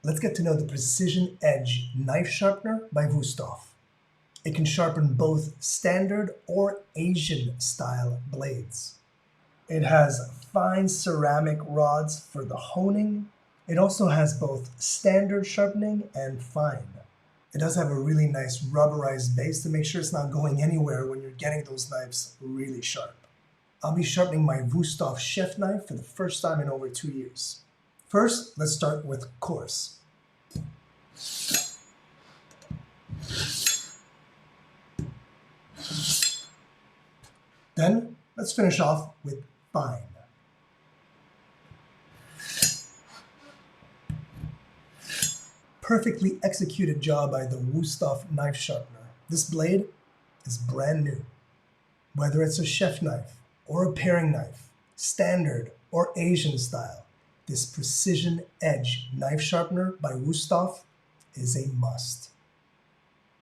Let's get to know the Precision Edge Knife Sharpener by WÜSTHOF. It can sharpen both standard or Asian style blades. It has fine ceramic rods for the honing. It also has both standard sharpening and fine. It does have a really nice rubberized base to make sure it's not going anywhere when you're getting those knives really sharp. I'll be sharpening my WÜSTHOF chef knife for the first time in over 2 years. First, let's start with coarse. Then, let's finish off with fine. Perfectly executed job by the WÜSTHOF knife sharpener. This blade is brand new. Whether it's a chef knife or a paring knife, standard or Asian style, this Precision Edge knife sharpener by WÜSTHOF is a must.